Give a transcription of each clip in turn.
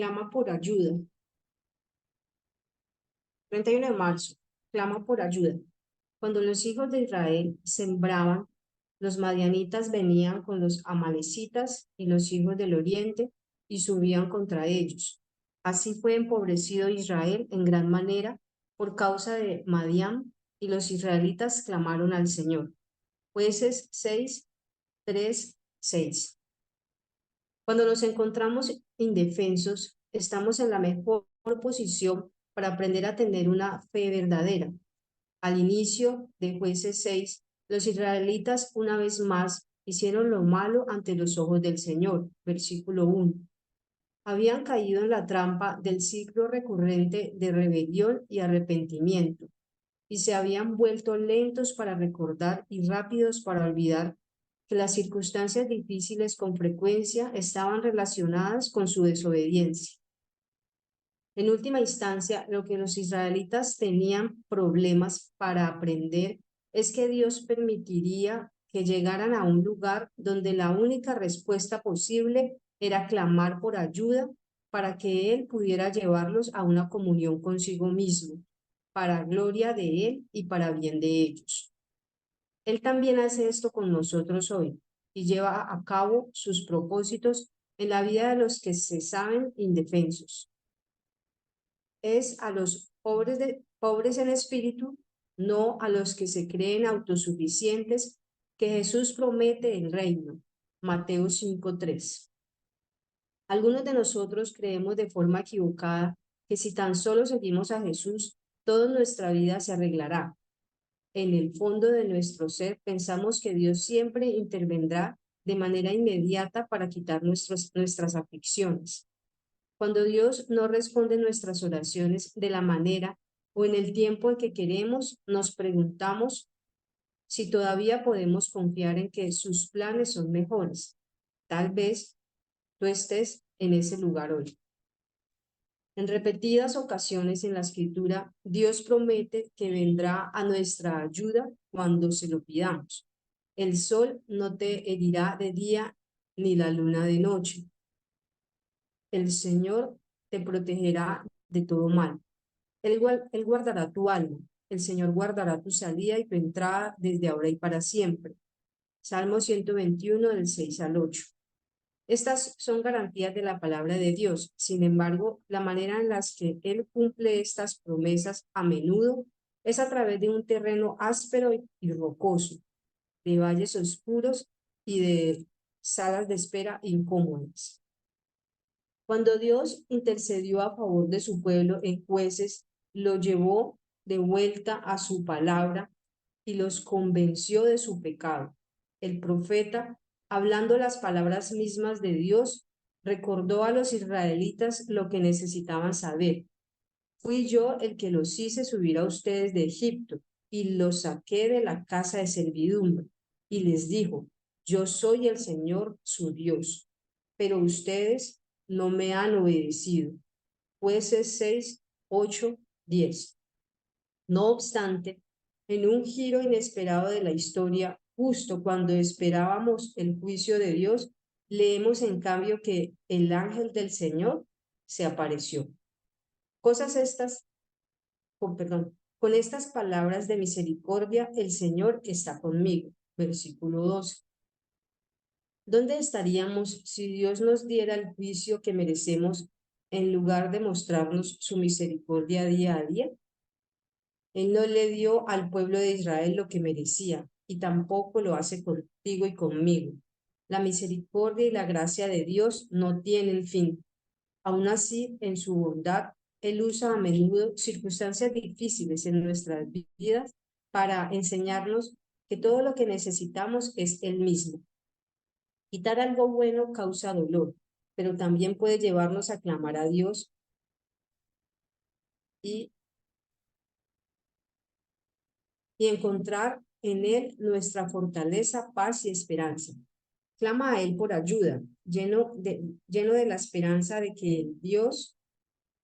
clama por ayuda. 31 de marzo, clama por ayuda. Cuando los hijos de Israel sembraban, los madianitas venían con los amalecitas y los hijos del oriente y subían contra ellos. Así fue empobrecido Israel en gran manera por causa de Madián, y los israelitas clamaron al Señor. Jueces 6, 3, 6. Cuando nos encontramos indefensos, estamos en la mejor posición para aprender a tener una fe verdadera. Al inicio de Jueces 6, los israelitas una vez más hicieron lo malo ante los ojos del Señor. Versículo 1. Habían caído en la trampa del ciclo recurrente de rebelión y arrepentimiento, y se habían vuelto lentos para recordar y rápidos para olvidar que las circunstancias difíciles con frecuencia estaban relacionadas con su desobediencia. En última instancia, lo que los israelitas tenían problemas para aprender es que Dios permitiría que llegaran a un lugar donde la única respuesta posible era clamar por ayuda para que Él pudiera llevarlos a una comunión consigo mismo, para gloria de Él y para bien de ellos. Él también hace esto con nosotros hoy y lleva a cabo sus propósitos en la vida de los que se saben indefensos. Es a los pobres en espíritu, no a los que se creen autosuficientes, que Jesús promete el reino. Mateo 5:3. Algunos de nosotros creemos de forma equivocada que si tan solo seguimos a Jesús, toda nuestra vida se arreglará. En el fondo de nuestro ser pensamos que Dios siempre intervendrá de manera inmediata para quitar nuestras aflicciones. Cuando Dios no responde nuestras oraciones de la manera o en el tiempo en que queremos, nos preguntamos si todavía podemos confiar en que sus planes son mejores. Tal vez tú estés en ese lugar hoy. En repetidas ocasiones en la Escritura, Dios promete que vendrá a nuestra ayuda cuando se lo pidamos. El sol no te herirá de día ni la luna de noche. El Señor te protegerá de todo mal. Él guardará tu alma. El Señor guardará tu salida y tu entrada desde ahora y para siempre. Salmo 121, del 6 al 8. Estas son garantías de la palabra de Dios. Sin embargo, la manera en la que Él cumple estas promesas a menudo es a través de un terreno áspero y rocoso, de valles oscuros y de salas de espera incómodas. Cuando Dios intercedió a favor de su pueblo en Jueces, lo llevó de vuelta a su palabra y los convenció de su pecado. El profeta, hablando las palabras mismas de Dios, recordó a los israelitas lo que necesitaban saber. Fui yo el que los hice subir a ustedes de Egipto y los saqué de la casa de servidumbre. Y les dijo, yo soy el Señor su Dios, pero ustedes no me han obedecido. Jueces 6, 8, 10. No obstante, en un giro inesperado de la historia, justo cuando esperábamos el juicio de Dios, leemos en cambio que el ángel del Señor se apareció. Con estas palabras de misericordia, el Señor está conmigo. Versículo 12. ¿Dónde estaríamos si Dios nos diera el juicio que merecemos en lugar de mostrarnos su misericordia día a día? Él no le dio al pueblo de Israel lo que merecía y tampoco lo hace contigo y conmigo. La misericordia y la gracia de Dios no tienen fin. Aún así, en su bondad, Él usa a menudo circunstancias difíciles en nuestras vidas para enseñarnos que todo lo que necesitamos es Él mismo. Quitar algo bueno causa dolor, pero también puede llevarnos a clamar a Dios y encontrar en Él nuestra fortaleza, paz y esperanza. Clama a Él por ayuda, lleno de la esperanza de que el Dios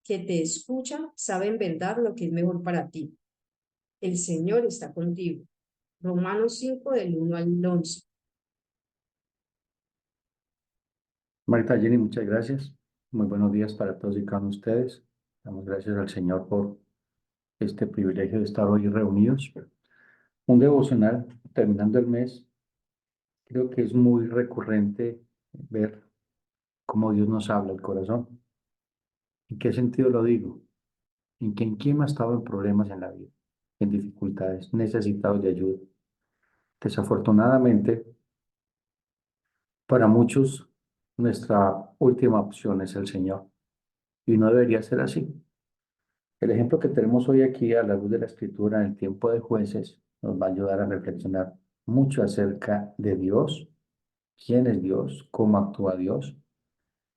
que te escucha sabe en verdad lo que es mejor para ti. El Señor está contigo. Romanos 5, del 1 al 11. Marta Jenny, muchas gracias. Muy buenos días para todos y cada uno de ustedes. Damos gracias al Señor por este privilegio de estar hoy reunidos. Un devocional terminando el mes. Creo que es muy recurrente ver cómo Dios nos habla al corazón. ¿En qué sentido lo digo? ¿En quién ha estado en problemas en la vida, en dificultades, necesitados de ayuda? Desafortunadamente, para muchos, nuestra última opción es el Señor y no debería ser así. El ejemplo que tenemos hoy aquí a la luz de la escritura en el tiempo de jueces nos va a ayudar a reflexionar mucho acerca de Dios, quién es Dios, cómo actúa Dios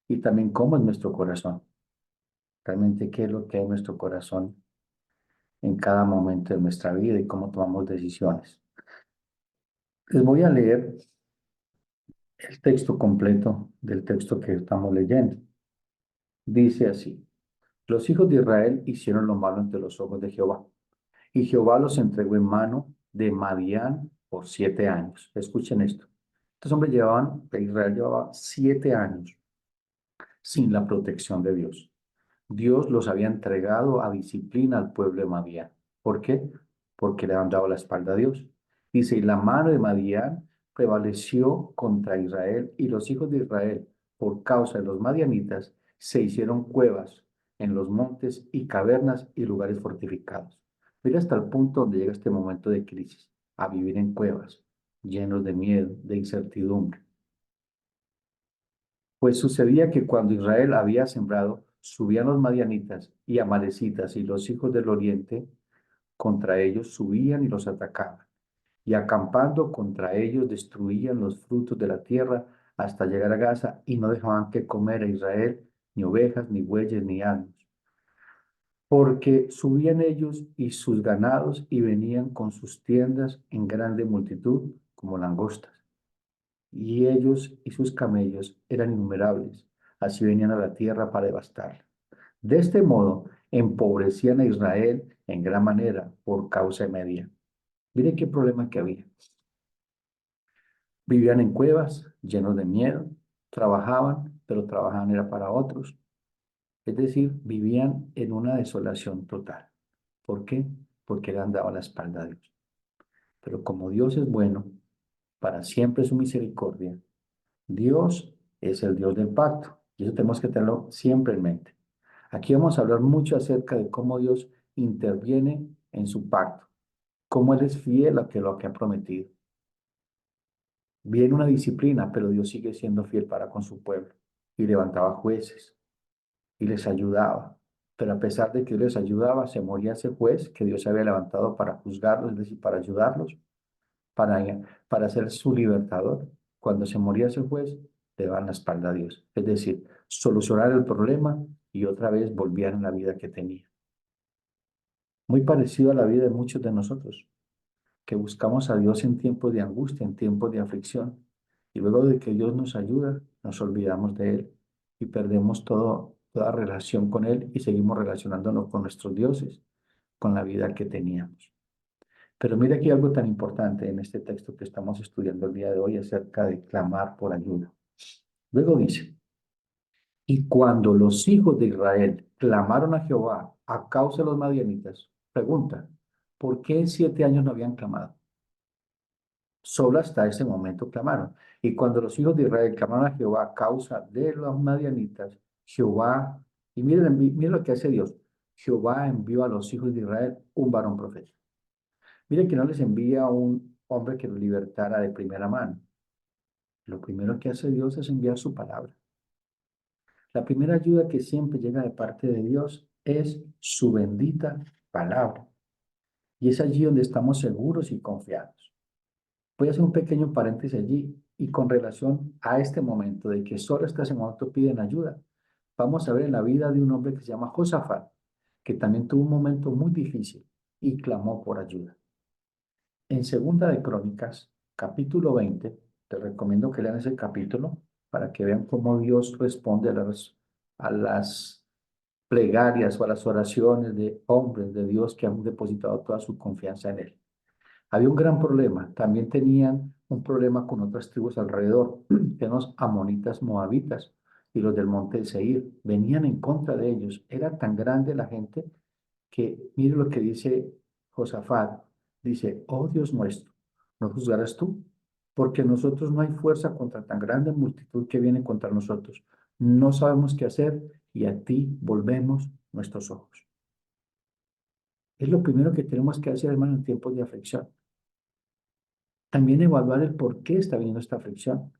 y también cómo es nuestro corazón. Realmente qué es lo que es nuestro corazón en cada momento de nuestra vida y cómo tomamos decisiones. Les voy a leer el texto completo del texto que estamos leyendo. Dice así: los hijos de Israel hicieron lo malo ante los ojos de Jehová. Y Jehová los entregó en mano de Madián por 7 años. Escuchen esto. Estos hombres Israel llevaba 7 años sin la protección de Dios. Dios los había entregado a disciplina al pueblo de Madián. ¿Por qué? Porque le han dado la espalda a Dios. Dice, y la mano de Madián prevaleció contra Israel, y los hijos de Israel, por causa de los madianitas, se hicieron cuevas en los montes y cavernas y lugares fortificados. Mira hasta el punto donde llega este momento de crisis, a vivir en cuevas, llenos de miedo, de incertidumbre. Pues sucedía que cuando Israel había sembrado, subían los madianitas y amalecitas y los hijos del oriente contra ellos subían y los atacaban. Y acampando contra ellos destruían los frutos de la tierra hasta llegar a Gaza y no dejaban que comer a Israel ni ovejas, ni bueyes, ni asnos. Porque subían ellos y sus ganados y venían con sus tiendas en grande multitud como langostas y ellos y sus camellos eran innumerables. Así venían a la tierra para devastarla. De este modo, empobrecían a Israel en gran manera por causa de Media. Miren qué problema que había. Vivían en cuevas, llenos de miedo, trabajaban, pero trabajaban era para otros. Es decir, vivían en una desolación total. ¿Por qué? Porque le han dado la espalda a Dios. Pero como Dios es bueno, para siempre su misericordia, Dios es el Dios del pacto y eso tenemos que tenerlo siempre en mente. Aquí vamos a hablar mucho acerca de cómo Dios interviene en su pacto, cómo Él es fiel a lo que ha prometido. Viene una disciplina, pero Dios sigue siendo fiel para con su pueblo y levantaba jueces y les ayudaba. Pero a pesar de que les ayudaba, se moría ese juez que Dios había levantado para juzgarlos, es decir, para ayudarlos, para, para ser su libertador. Cuando se moría ese juez, le daban la espalda a Dios. Es decir, solucionar el problema y otra vez volvían a la vida que tenía. Muy parecido a la vida de muchos de nosotros, que buscamos a Dios en tiempos de angustia, en tiempos de aflicción. Y luego de que Dios nos ayuda, nos olvidamos de Él y perdemos toda relación con Él y seguimos relacionándonos con nuestros dioses, con la vida que teníamos. Pero mira aquí algo tan importante en este texto que estamos estudiando el día de hoy acerca de clamar por ayuda. Luego dice, y cuando los hijos de Israel clamaron a Jehová a causa de los madianitas, pregunta, ¿por qué en 7 años no habían clamado? Solo hasta ese momento clamaron. Y cuando los hijos de Israel clamaron a Jehová a causa de los madianitas, Jehová, y miren lo que hace Dios, Jehová envió a los hijos de Israel un varón profeta. Mire que no les envía un hombre que los libertara de primera mano. Lo primero que hace Dios es enviar su palabra. La primera ayuda que siempre llega de parte de Dios es su bendita palabra. Y es allí donde estamos seguros y confiados. Voy a hacer un pequeño paréntesis allí y con relación a este momento de que solo hasta ese momento piden ayuda. Vamos a ver en la vida de un hombre que se llama Josafat, que también tuvo un momento muy difícil y clamó por ayuda. En Segunda de Crónicas, capítulo 20, te recomiendo que lean ese capítulo para que vean cómo Dios responde a las plegarias o a las oraciones de hombres de Dios que han depositado toda su confianza en Él. Había un gran problema. También tenían un problema con otras tribus alrededor, que eran los amonitas moabitas, y los del monte de Seir venían en contra de ellos. Era tan grande la gente que, mire lo que dice Josafat, dice, oh Dios nuestro, ¿no juzgarás tú? Porque nosotros no hay fuerza contra tan grande multitud que viene contra nosotros. No sabemos qué hacer y a ti volvemos nuestros ojos. Es lo primero que tenemos que hacer, hermano, en tiempos de aflicción. También evaluar el por qué está viniendo esta aflicción.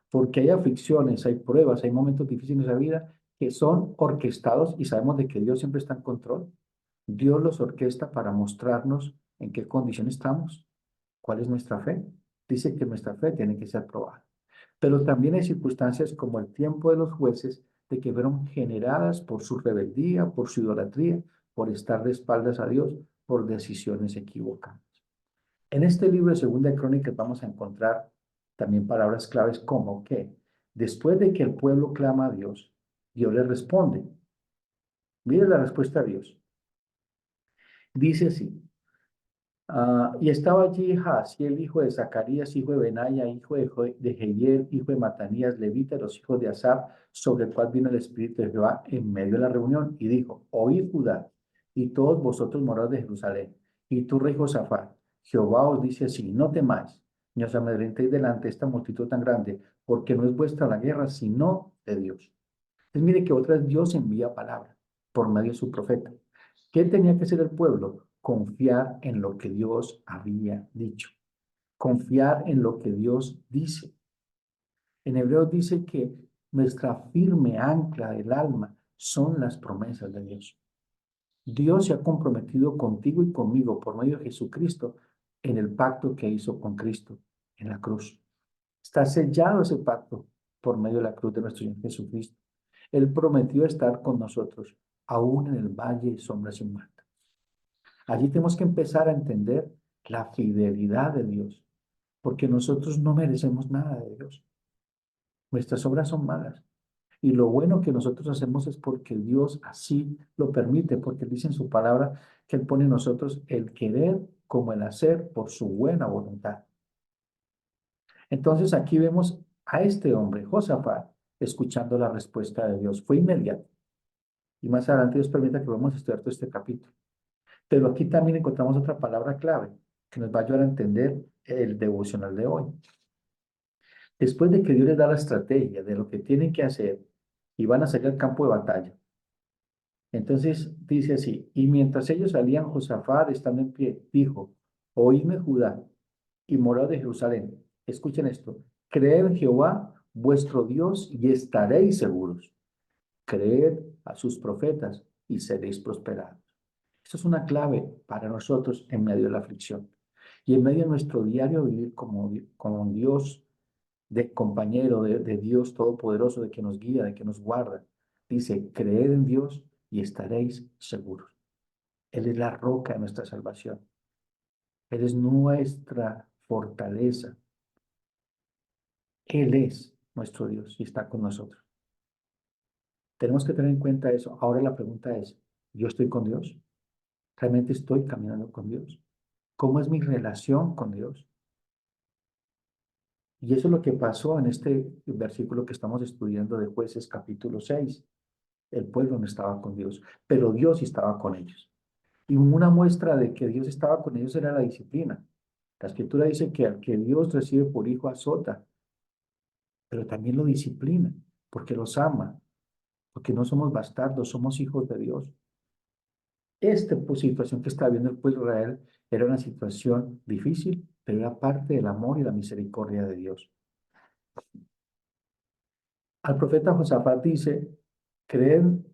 Porque hay aflicciones, hay pruebas, hay momentos difíciles en la vida que son orquestados y sabemos de que Dios siempre está en control. Dios los orquesta para mostrarnos en qué condición estamos, cuál es nuestra fe. Dice que nuestra fe tiene que ser probada. Pero también hay circunstancias como el tiempo de los jueces, de que fueron generadas por su rebeldía, por su idolatría, por estar de espaldas a Dios, por decisiones equivocadas. En este libro de Segunda de Crónicas vamos a encontrar también palabras claves como que después de que el pueblo clama a Dios, Dios le responde. Mire la respuesta a Dios. Dice así, y estaba allí Jaasiel, hijo de Zacarías, hijo de Benaya, hijo de Jehiel, hijo de Matanías, levita, los hijos de Asaf, sobre el cual vino el Espíritu de Jehová en medio de la reunión, y dijo, oíd Judá, y todos vosotros morados de Jerusalén, y tú, rey Josafat, Jehová os dice así, no temáis, ni os amedrentéis delante de esta multitud tan grande, porque no es vuestra la guerra, sino de Dios. Entonces mire que otra vez Dios envía palabra por medio de su profeta. ¿Qué tenía que hacer el pueblo? Confiar en lo que Dios había dicho. Confiar en lo que Dios dice. En Hebreos dice que nuestra firme ancla del alma son las promesas de Dios. Dios se ha comprometido contigo y conmigo por medio de Jesucristo en el pacto que hizo con Cristo en la cruz. Está sellado ese pacto por medio de la cruz de nuestro Señor Jesucristo. Él prometió estar con nosotros, aún en el valle de sombras y muerte. Allí tenemos que empezar a entender la fidelidad de Dios, porque nosotros no merecemos nada de Dios. Nuestras obras son malas. Y lo bueno que nosotros hacemos es porque Dios así lo permite, porque dice en su palabra que Él pone en nosotros el querer como el hacer por su buena voluntad. Entonces aquí vemos a este hombre, Josafat, escuchando la respuesta de Dios. Fue inmediato. Y más adelante Dios permita que vamos a estudiar todo este capítulo. Pero aquí también encontramos otra palabra clave que nos va a ayudar a entender el devocional de hoy. Después de que Dios les da la estrategia de lo que tienen que hacer y van a salir al campo de batalla. Entonces dice así, y mientras ellos salían, Josafat, estando en pie, dijo, oídme Judá y morad de Jerusalén. Escuchen esto, creed en Jehová vuestro Dios y estaréis seguros. Creed a sus profetas y seréis prosperados. Esto es una clave para nosotros en medio de la aflicción y en medio de nuestro diario vivir como un Dios de compañero, de Dios todopoderoso, de que nos guía, de que nos guarda. Dice, creed en Dios y estaréis seguros. Él es la roca de nuestra salvación. Él es nuestra fortaleza. Él es nuestro Dios y está con nosotros. Tenemos que tener en cuenta eso. Ahora la pregunta es, ¿yo estoy con Dios? ¿Realmente estoy caminando con Dios? ¿Cómo es mi relación con Dios? Y eso es lo que pasó en este versículo que estamos estudiando de Jueces capítulo 6. El pueblo no estaba con Dios, pero Dios sí estaba con ellos. Y una muestra de que Dios estaba con ellos era la disciplina. La escritura dice que al que Dios recibe por hijo azota, pero también lo disciplina, porque los ama, porque no somos bastardos, somos hijos de Dios. Esta situación que estaba viendo el pueblo de Israel era una situación difícil, pero era parte del amor y la misericordia de Dios. Al profeta Josafat dice, creen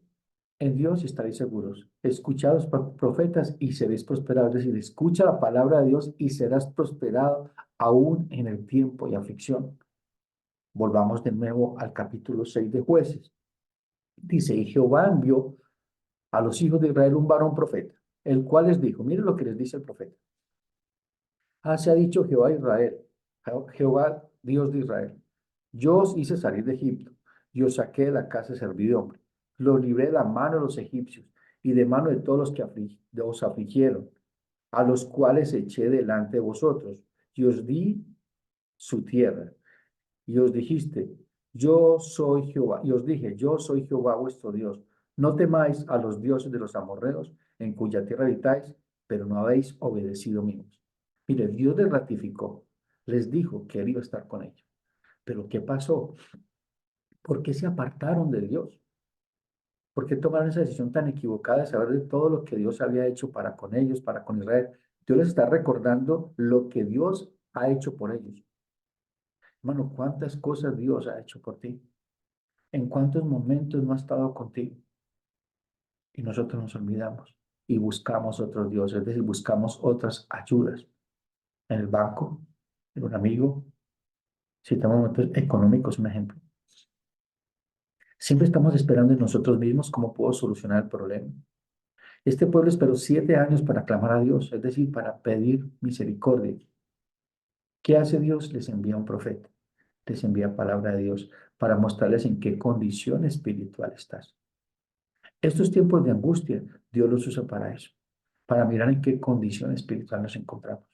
en Dios y estaréis seguros. Escuchad a los profetas y seréis prosperados. Es decir, escucha la palabra de Dios y serás prosperado aún en el tiempo y aflicción. Volvamos de nuevo al capítulo 6 de Jueces. Dice, y Jehová envió a los hijos de Israel un varón profeta, el cual les dijo, miren lo que les dice el profeta. Así ha dicho Jehová Israel, Jehová Dios de Israel. Yo os hice salir de Egipto, y os saqué de la casa de servidumbre. Los libré de la mano de los egipcios, y de mano de todos los que os afligieron, a los cuales eché delante de vosotros, y os di su tierra. Y os dijiste, yo soy Jehová. Y os dije, yo soy Jehová vuestro Dios. No temáis a los dioses de los amorreos, en cuya tierra habitáis, pero no habéis obedecido mi voz. Mire, Dios les ratificó, les dijo que él iba a estar con ellos. Pero ¿qué pasó? ¿Por qué se apartaron de Dios? ¿Por qué tomaron esa decisión tan equivocada de saber de todo lo que Dios había hecho para con ellos, para con Israel? Dios les está recordando lo que Dios ha hecho por ellos. Hermano, ¿cuántas cosas Dios ha hecho por ti? ¿En cuántos momentos no ha estado contigo? Y nosotros nos olvidamos y buscamos otros dioses, es decir, buscamos otras ayudas en el banco, en un amigo, si tenemos momentos económicos, un ejemplo. Siempre estamos esperando en nosotros mismos cómo puedo solucionar el problema. Este pueblo esperó 7 años para clamar a Dios, es decir, para pedir misericordia. ¿Qué hace Dios? Les envía un profeta, les envía palabra de Dios para mostrarles en qué condición espiritual estás. Estos tiempos de angustia, Dios los usa para eso, para mirar en qué condición espiritual nos encontramos.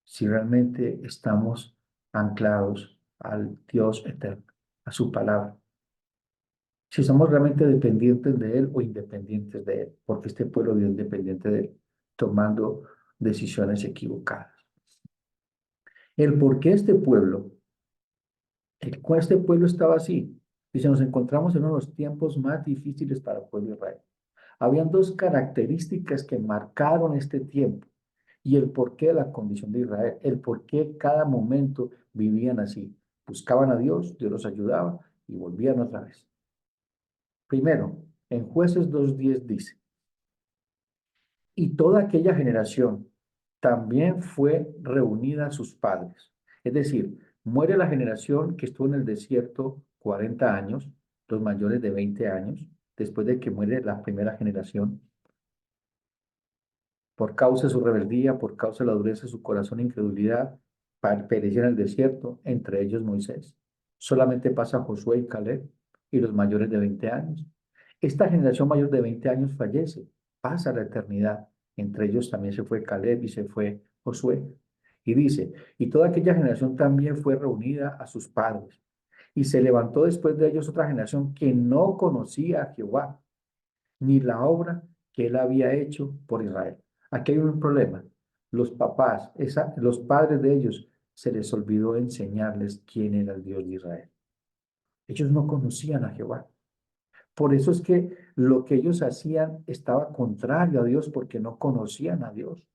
Si realmente estamos anclados al Dios eterno, a su palabra. Si somos realmente dependientes de Él o independientes de Él, porque este pueblo es independiente de Él, tomando decisiones equivocadas. El por qué este pueblo estaba así. Dice, nos encontramos en uno de los tiempos más difíciles para el pueblo de Israel. Habían dos características que marcaron este tiempo y el porqué de la condición de Israel, el por qué cada momento vivían así. Buscaban a Dios, Dios los ayudaba y volvían otra vez. Primero, en Jueces 2:10 dice, y toda aquella generación también fue reunida a sus padres. Es decir, muere la generación que estuvo en el desierto 40 años, los mayores de 20 años, después de que muere la primera generación, por causa de su rebeldía, por causa de la dureza de su corazón e incredulidad, pereció en el desierto, entre ellos Moisés. Solamente pasa Josué y Caleb y los mayores de 20 años. Esta generación mayor de 20 años fallece, pasa la eternidad. Entre ellos también se fue Caleb y se fue Josué. Y dice, y toda aquella generación también fue reunida a sus padres. Y se levantó después de ellos otra generación que no conocía a Jehová, ni la obra que él había hecho por Israel. Aquí hay un problema. Los papás, los padres de ellos, se les olvidó enseñarles quién era el Dios de Israel. Ellos no conocían a Jehová. Por eso es que lo que ellos hacían estaba contrario a Dios porque no conocían a Dios.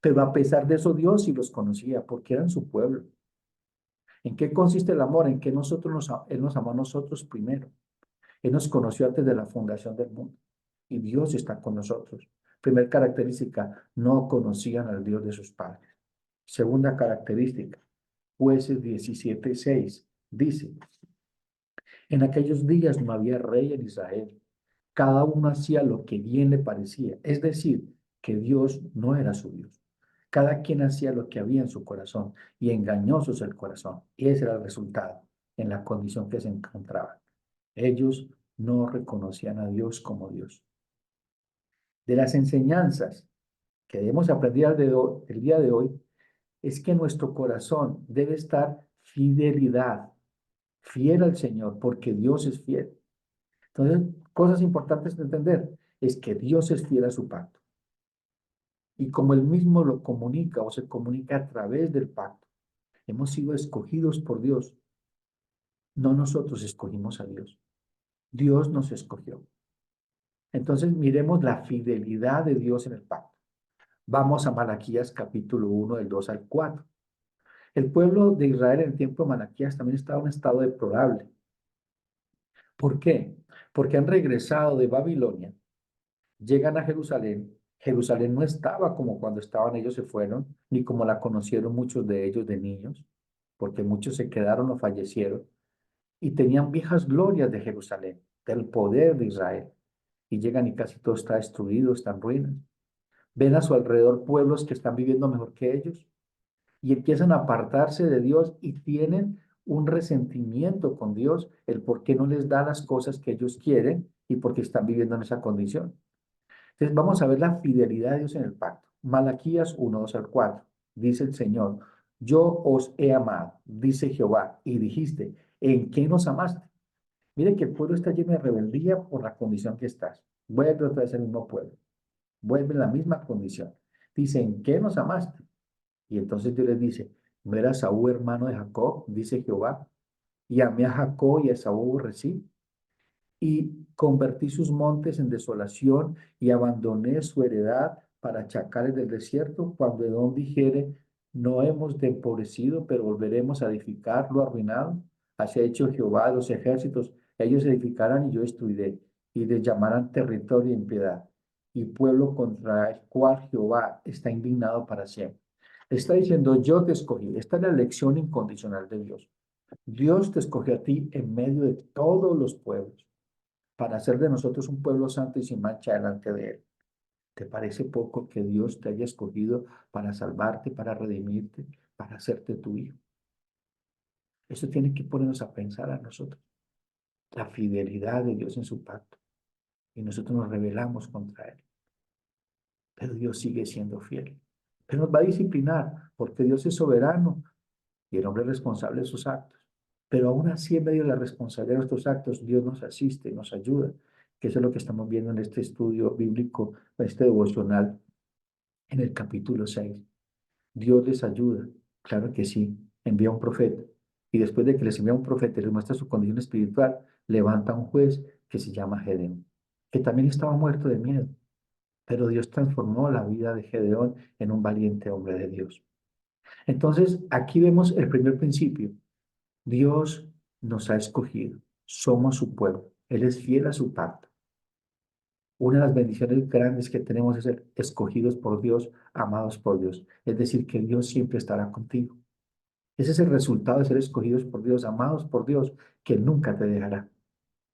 Pero a pesar de eso, Dios sí los conocía porque eran su pueblo. ¿En qué consiste el amor? En que Él nos amó a nosotros primero. Él nos conoció antes de la fundación del mundo y Dios está con nosotros. Primera característica, no conocían al Dios de sus padres. Segunda característica, Jueces 17:6 dice, en aquellos días no había rey en Israel. Cada uno hacía lo que bien le parecía. Es decir, que Dios no era su Dios. Cada quien hacía lo que había en su corazón y engañoso es el corazón. Y ese era el resultado en la condición que se encontraban. Ellos no reconocían a Dios como Dios. De las enseñanzas que debemos aprender el día de hoy es que nuestro corazón debe estar fiel al Señor, porque Dios es fiel. Entonces, cosas importantes de entender es que Dios es fiel a su pacto. Y como Él mismo lo comunica o se comunica a través del pacto, hemos sido escogidos por Dios. No nosotros escogimos a Dios. Dios nos escogió. Entonces, miremos la fidelidad de Dios en el pacto. Vamos a Malaquías capítulo 1, del 2 al 4. El pueblo de Israel en el tiempo de Malaquías también estaba en un estado deplorable. ¿Por qué? Porque han regresado de Babilonia, llegan a Jerusalén. Jerusalén no estaba como cuando estaban ellos se fueron, ni como la conocieron muchos de ellos de niños, porque muchos se quedaron o fallecieron, y tenían viejas glorias de Jerusalén, del poder de Israel. Y llegan y casi todo está destruido, está en ruinas. Ven a su alrededor pueblos que están viviendo mejor que ellos y empiezan a apartarse de Dios y tienen un resentimiento con Dios, el por qué no les da las cosas que ellos quieren y porque están viviendo en esa condición. Entonces vamos a ver la fidelidad de Dios en el pacto. Malaquías 1, 2 al 4. Dice el Señor, yo os he amado, dice Jehová, y dijiste, ¿En qué nos amaste? Mire que el pueblo está lleno de rebeldía por la condición que estás. Vuelve otra vez el mismo pueblo. Vuelve en la misma condición. Dice, ¿en qué nos amaste? Y entonces Dios les dice, ¿no era Saúl hermano de Jacob? Dice Jehová. Y amé a Jacob y a Esaú aborrecí. Y convertí sus montes en desolación y abandoné su heredad para chacales del desierto, cuando Edom dijere, no hemos empobrecido, pero volveremos a edificar lo arruinado. Así ha hecho Jehová de los ejércitos, ellos edificarán y yo destruiré, y les llamarán territorio de impiedad, y pueblo contra el cual Jehová está indignado para siempre. Está diciendo, yo te escogí. Esta es la elección incondicional de Dios. Dios te escogió a ti en medio de todos los pueblos para hacer de nosotros un pueblo santo y sin mancha delante de Él. ¿Te parece poco que Dios te haya escogido para salvarte, para redimirte, para hacerte tu hijo? Eso tiene que ponernos a pensar a nosotros. La fidelidad de Dios en su pacto. Y nosotros nos rebelamos contra Él. Pero Dios sigue siendo fiel. Pero nos va a disciplinar porque Dios es soberano y el hombre es responsable de sus actos. Pero aún así, en medio de la responsabilidad de nuestros actos, Dios nos asiste, nos ayuda, que eso es lo que estamos viendo en este estudio bíblico, en este devocional, en el capítulo 6. Dios les ayuda, claro que sí, envía un profeta. Y después de que les envía un profeta y les muestra su condición espiritual, levanta un juez que se llama Gedeón, que también estaba muerto de miedo. Pero Dios transformó la vida de Gedeón en un valiente hombre de Dios. Entonces, aquí vemos el primer principio. Dios nos ha escogido, somos su pueblo, Él es fiel a su pacto. Una de las bendiciones grandes que tenemos es ser escogidos por Dios, amados por Dios. Es decir, que Dios siempre estará contigo. Ese es el resultado de ser escogidos por Dios, amados por Dios, que nunca te dejará,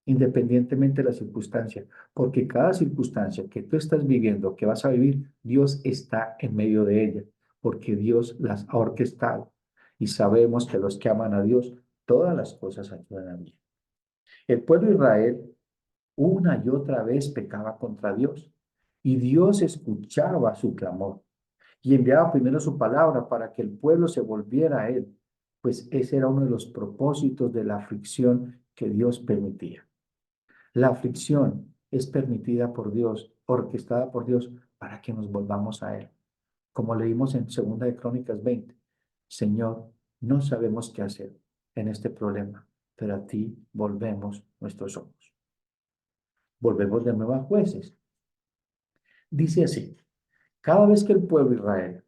independientemente de la circunstancia. Porque cada circunstancia que tú estás viviendo, que vas a vivir, Dios está en medio de ella, porque Dios las ha orquestado. Y sabemos que los que aman a Dios, todas las cosas ayudan a bien. El pueblo de Israel una y otra vez pecaba contra Dios y Dios escuchaba su clamor y enviaba primero su palabra para que el pueblo se volviera a él, pues ese era uno de los propósitos de la aflicción que Dios permitía. La aflicción es permitida por Dios, orquestada por Dios, para que nos volvamos a él. Como leímos en Segunda de Crónicas 20, Señor, no sabemos qué hacer en este problema, pero a ti volvemos nuestros ojos. Volvemos de nuevo a Jueces. Dice así, cada vez que el pueblo de Israel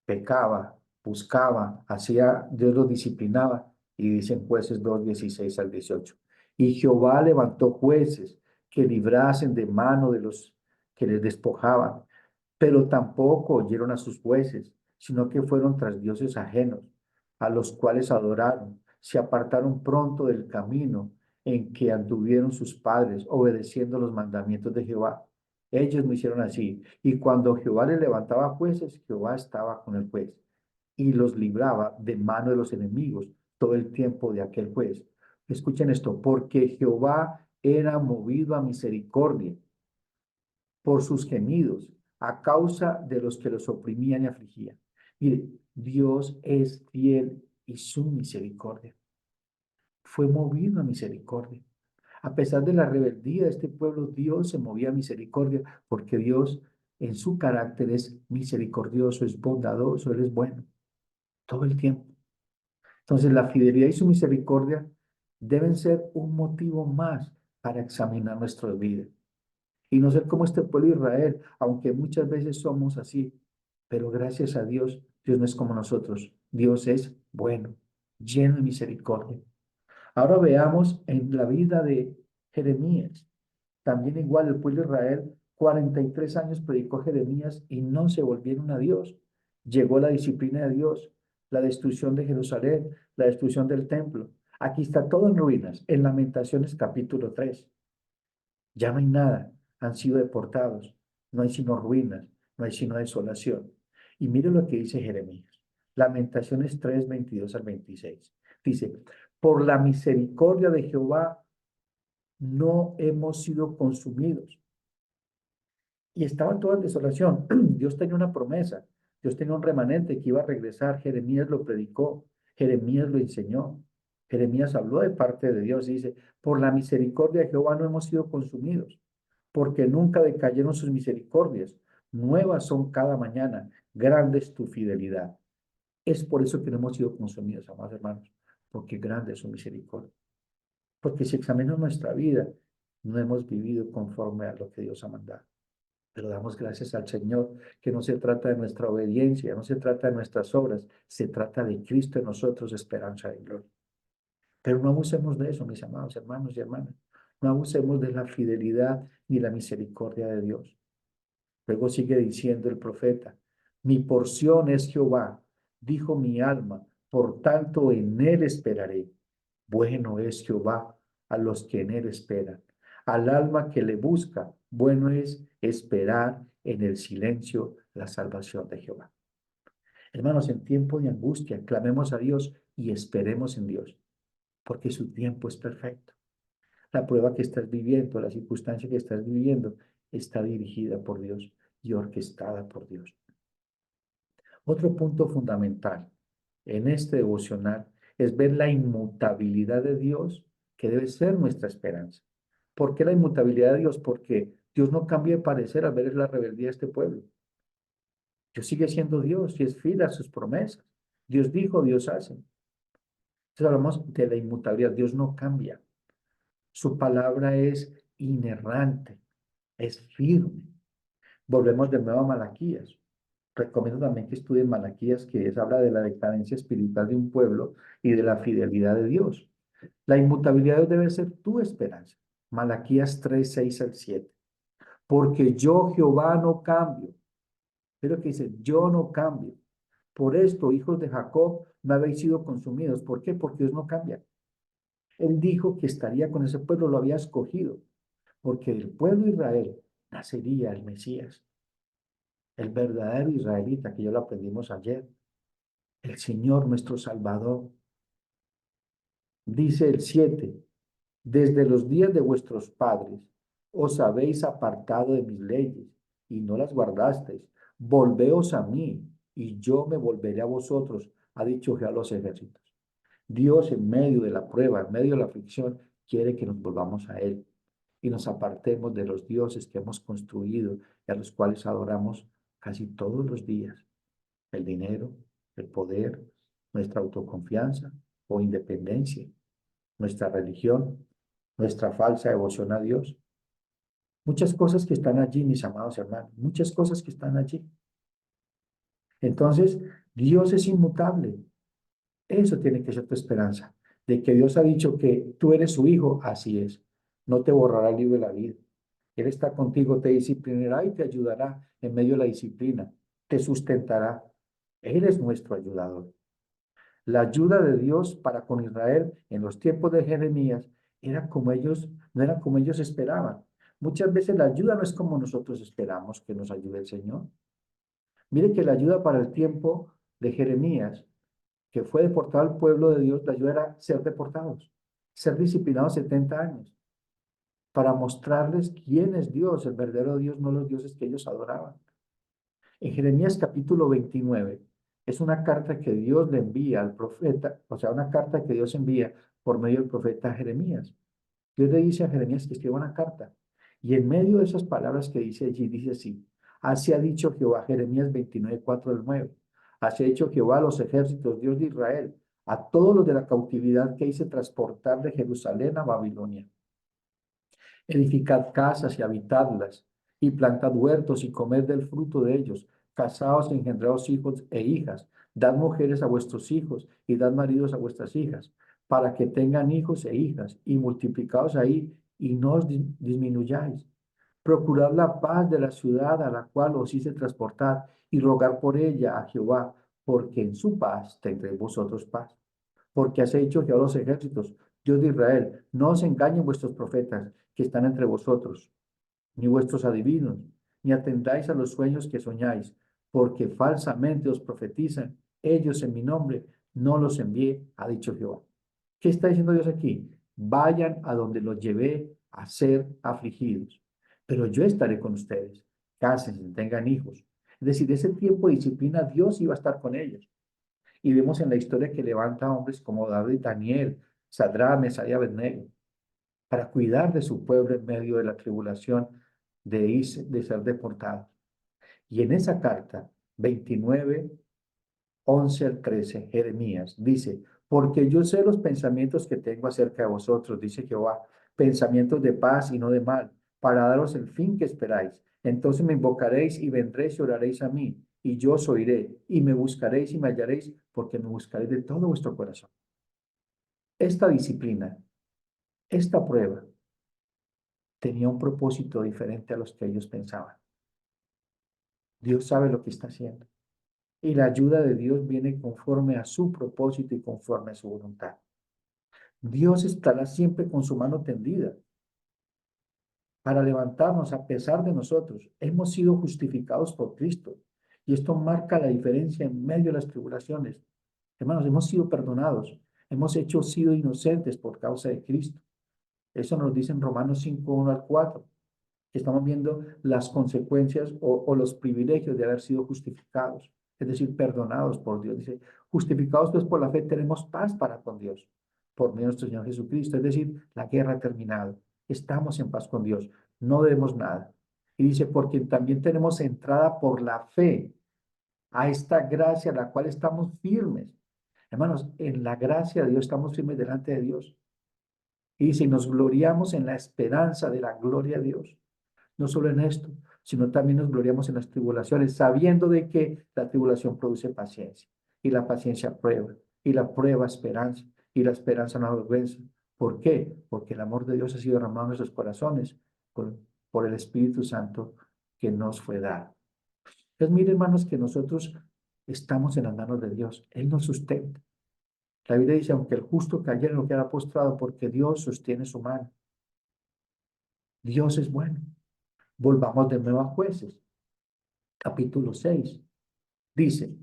pecaba, buscaba, hacía, Dios los disciplinaba, y dicen Jueces 2, 16 al 18. Y Jehová levantó jueces que librasen de mano de los que les despojaban, pero tampoco oyeron a sus jueces, sino que fueron tras dioses ajenos, a los cuales adoraron, se apartaron pronto del camino en que anduvieron sus padres, obedeciendo los mandamientos de Jehová. Ellos no hicieron así. Y cuando Jehová les levantaba jueces, Jehová estaba con el juez y los libraba de mano de los enemigos todo el tiempo de aquel juez. Escuchen esto, porque Jehová era movido a misericordia por sus gemidos a causa de los que los oprimían y afligían. Mire, Dios es fiel y su misericordia. Fue movido a misericordia. A pesar de la rebeldía de este pueblo, Dios se movía a misericordia porque Dios en su carácter es misericordioso, es bondadoso, Él es bueno todo el tiempo. Entonces, la fidelidad y su misericordia deben ser un motivo más para examinar nuestra vida y no ser como este pueblo de Israel, aunque muchas veces somos así, pero gracias a Dios, Dios no es como nosotros. Dios es bueno, lleno de misericordia. Ahora veamos en la vida de Jeremías. También igual el pueblo de Israel, 43 años predicó Jeremías y no se volvieron a Dios. Llegó la disciplina de Dios, la destrucción de Jerusalén, la destrucción del templo. Aquí está todo en ruinas, en Lamentaciones capítulo 3. Ya no hay nada, han sido deportados, no hay sino ruinas, no hay sino desolación. Y mire lo que dice Jeremías. Lamentaciones 3, 22 al 26. Dice, por la misericordia de Jehová no hemos sido consumidos. Y estaba toda en desolación. Dios tenía una promesa, Dios tenía un remanente que iba a regresar. Jeremías lo predicó, Jeremías lo enseñó. Jeremías habló de parte de Dios y dice, por la misericordia de Jehová no hemos sido consumidos, porque nunca decayeron sus misericordias. Nuevas son cada mañana, grande es tu fidelidad. Es por eso que no hemos sido consumidos, amados hermanos, porque grande es su misericordia. Porque si examinamos nuestra vida, no hemos vivido conforme a lo que Dios ha mandado. Pero damos gracias al Señor, que no se trata de nuestra obediencia, no se trata de nuestras obras, se trata de Cristo en nosotros, esperanza y gloria. Pero no abusemos de eso, mis amados hermanos y hermanas. No abusemos de la fidelidad ni la misericordia de Dios. Luego sigue diciendo el profeta, mi porción es Jehová, dijo mi alma, por tanto en él esperaré. Bueno es Jehová a los que en él esperan. Al alma que le busca, bueno es esperar en el silencio la salvación de Jehová. Hermanos, en tiempo de angustia, clamemos a Dios y esperemos en Dios, porque su tiempo es perfecto. La prueba que estás viviendo, la circunstancia que estás viviendo, está dirigida por Dios y orquestada por Dios. Otro punto fundamental en este devocional es ver la inmutabilidad de Dios, que debe ser nuestra esperanza. ¿Por qué la inmutabilidad de Dios? Porque Dios no cambia de parecer al ver la rebeldía de este pueblo. Dios sigue siendo Dios y es fiel a sus promesas. Dios dijo, Dios hace. Entonces hablamos de la inmutabilidad. Dios no cambia. Su palabra es inerrante, es firme. Volvemos de nuevo a Malaquías. Recomiendo también que estudien Malaquías, habla de la decadencia espiritual de un pueblo y de la fidelidad de Dios. La inmutabilidad debe ser tu esperanza. Malaquías 3, 6 al 7. Porque yo, Jehová, no cambio. Pero que dice, yo no cambio. Por esto, hijos de Jacob, no habéis sido consumidos. ¿Por qué? Porque Dios no cambia. Él dijo que estaría con ese pueblo, lo había escogido, porque del pueblo de Israel nacería el Mesías, el verdadero israelita, que ya lo aprendimos ayer, el Señor nuestro Salvador. Dice el 7, desde los días de vuestros padres os habéis apartado de mis leyes y no las guardasteis. Volveos a mí y yo me volveré a vosotros, ha dicho Jehová a los ejércitos. Dios en medio de la prueba, en medio de la aflicción, quiere que nos volvamos a Él y nos apartemos de los dioses que hemos construido y a los cuales adoramos casi todos los días. El dinero, el poder, nuestra autoconfianza o independencia, nuestra religión, nuestra falsa devoción a Dios. Muchas cosas que están allí, mis amados hermanos, muchas cosas que están allí. Entonces, Dios es inmutable. Eso tiene que ser tu esperanza, de que Dios ha dicho que tú eres su hijo, así es. No te borrará el libro de la vida. Él está contigo, te disciplinará y te ayudará en medio de la disciplina, te sustentará. Él es nuestro ayudador. La ayuda de Dios para con Israel en los tiempos de Jeremías no era como ellos esperaban. Muchas veces la ayuda no es como nosotros esperamos que nos ayude el Señor. Mire que la ayuda para el tiempo de Jeremías, que fue deportado al pueblo de Dios, la ayuda era ser deportados, ser disciplinados 70 años, para mostrarles quién es Dios, el verdadero Dios, no los dioses que ellos adoraban. En Jeremías capítulo 29, es una carta que Dios le envía al profeta, o sea, una carta que Dios envía por medio del profeta Jeremías. Dios le dice a Jeremías que escriba una carta. Y en medio de esas palabras que dice allí, dice así, así ha dicho Jehová, Jeremías 29, 4 al 9. Así ha dicho Jehová a los ejércitos, Dios de Israel, a todos los de la cautividad que hice transportar de Jerusalén a Babilonia. Edificad casas y habitadlas, y plantad huertos y comed del fruto de ellos. Casaos y engendraos hijos e hijas. Dad mujeres a vuestros hijos y dad maridos a vuestras hijas, para que tengan hijos e hijas, y multiplicaos ahí y no os disminuyáis. Procurad la paz de la ciudad a la cual os hice transportar, y rogar por ella a Jehová, porque en su paz tendréis vosotros paz. Porque has hecho Jehová los ejércitos, Dios de Israel, no os engañen vuestros profetas que están entre vosotros, ni vuestros adivinos, ni atendáis a los sueños que soñáis, porque falsamente os profetizan, ellos en mi nombre no los envié, ha dicho Jehová. ¿Qué está diciendo Dios aquí? Vayan a donde los llevé a ser afligidos, pero yo estaré con ustedes. Cásense, tengan hijos. Es decir, ese tiempo de disciplina, Dios iba a estar con ellos. Y vemos en la historia que levanta hombres como David y Daniel, Sadrach, Mesach y Abednego, para cuidar de su pueblo en medio de la tribulación de ser deportados. Y en esa carta, 29, 11 al 13, Jeremías dice, porque yo sé los pensamientos que tengo acerca de vosotros, dice Jehová, pensamientos de paz y no de mal, para daros el fin que esperáis. Entonces me invocaréis y vendréis y oraréis a mí, y yo os oiré, y me buscaréis y me hallaréis, porque me buscaréis de todo vuestro corazón. Esta disciplina, esta prueba, tenía un propósito diferente a los que ellos pensaban. Dios sabe lo que está haciendo. Y la ayuda de Dios viene conforme a su propósito y conforme a su voluntad. Dios estará siempre con su mano tendida para levantarnos a pesar de nosotros. Hemos sido justificados por Cristo y esto marca la diferencia en medio de las tribulaciones. Hermanos, hemos sido perdonados, hemos sido inocentes por causa de Cristo. Eso nos dice en Romanos 5, 1 al 4. Estamos viendo las consecuencias o los privilegios de haber sido justificados, es decir, perdonados por Dios. Dice, justificados pues por la fe tenemos paz para con Dios, por medio de nuestro Señor Jesucristo, es decir, la guerra ha terminado, estamos en paz con Dios, no debemos nada. Y dice, porque también tenemos entrada por la fe a esta gracia, a la cual estamos firmes. Hermanos, en la gracia de Dios estamos firmes delante de Dios. Y dice, nos gloriamos en la esperanza de la gloria de Dios. No solo en esto, sino también nos gloriamos en las tribulaciones, sabiendo de que la tribulación produce paciencia, y la paciencia prueba, y la prueba esperanza, y la esperanza no avergüenza. ¿Por qué? Porque el amor de Dios ha sido derramado en nuestros corazones por el Espíritu Santo que nos fue dado. Entonces, miren, hermanos, que nosotros estamos en las manos de Dios. Él nos sustenta. La Biblia dice, aunque el justo cayera, no queda postrado, porque Dios sostiene su mano. Dios es bueno. Volvamos de nuevo a Jueces, capítulo 6. Dice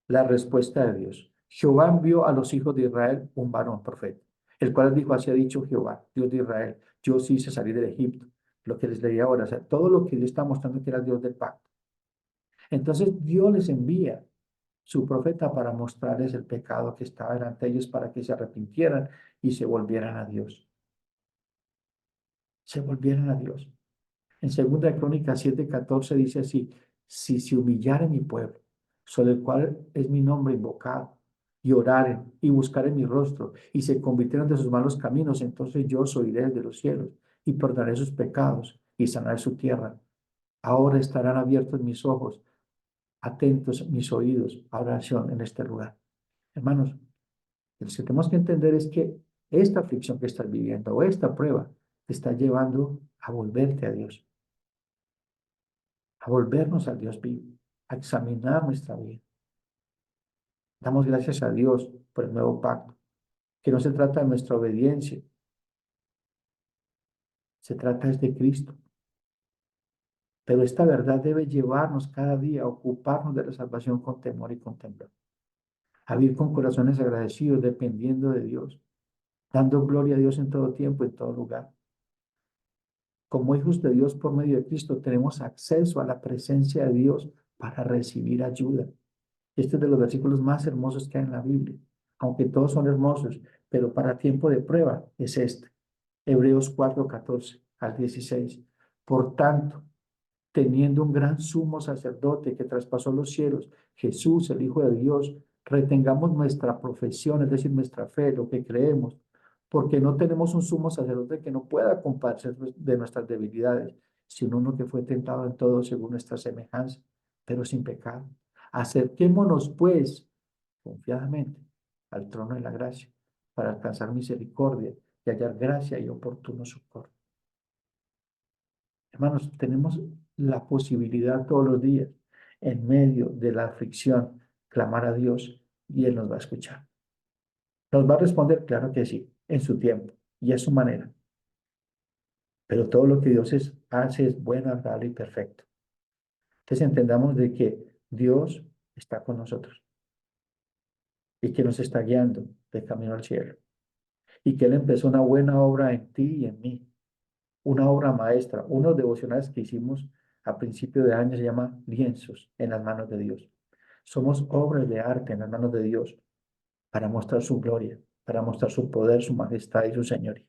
la respuesta de Dios. Jehová envió a los hijos de Israel un varón profeta, el cual dijo, así ha dicho Jehová, Dios de Israel, yo os hice salir de Egipto. Lo que les leí ahora, o sea, todo lo que Dios está mostrando que era el Dios del pacto. Entonces Dios les envía su profeta para mostrarles el pecado que estaba delante de ellos para que se arrepintieran y se volvieran a Dios. Se volvieran a Dios. En 2 Crónicas 7:14 dice así, si se humillare mi pueblo, sobre el cual es mi nombre invocado, y oraren y buscaren mi rostro, y se convirtieran de sus malos caminos, entonces yo os oiré desde los cielos, y perdonaré sus pecados, y sanaré su tierra. Ahora estarán abiertos mis ojos, atentos mis oídos a oración en este lugar. Hermanos, lo que tenemos que entender es que esta aflicción que estás viviendo, o esta prueba, te está llevando a volverte a Dios, a volvernos al Dios vivo, a examinar nuestra vida. Damos gracias a Dios por el nuevo pacto, que no se trata de nuestra obediencia, se trata es de Cristo. Pero esta verdad debe llevarnos cada día a ocuparnos de la salvación con temor y con temor, a vivir con corazones agradecidos, dependiendo de Dios, dando gloria a Dios en todo tiempo, en todo lugar. Como hijos de Dios por medio de Cristo, tenemos acceso a la presencia de Dios para recibir ayuda. Este es de los versículos más hermosos que hay en la Biblia, aunque todos son hermosos, pero para tiempo de prueba es este. Hebreos 4:14 al 16. Por tanto, teniendo un gran sumo sacerdote que traspasó los cielos, Jesús, el Hijo de Dios, retengamos nuestra profesión, es decir, nuestra fe, lo que creemos, porque no tenemos un sumo sacerdote que no pueda compadecer de nuestras debilidades, sino uno que fue tentado en todo según nuestra semejanza, pero sin pecado. Acerquémonos, pues, confiadamente al trono de la gracia, para alcanzar misericordia y hallar gracia y oportuno socorro. Hermanos, tenemos la posibilidad todos los días, en medio de la aflicción, clamar a Dios y Él nos va a escuchar. ¿Nos va a responder? Claro que sí, en su tiempo y a su manera. Pero todo lo que hace es bueno, agradable y perfecto. Entonces entendamos de que Dios está con nosotros y que nos está guiando de camino al cielo. Y que Él empezó una buena obra en ti y en mí, una obra maestra, unos devocionales que hicimos a principio de año se llama lienzos en las manos de Dios. Somos obras de arte en las manos de Dios para mostrar su gloria. para mostrar su poder, su majestad y su señoría.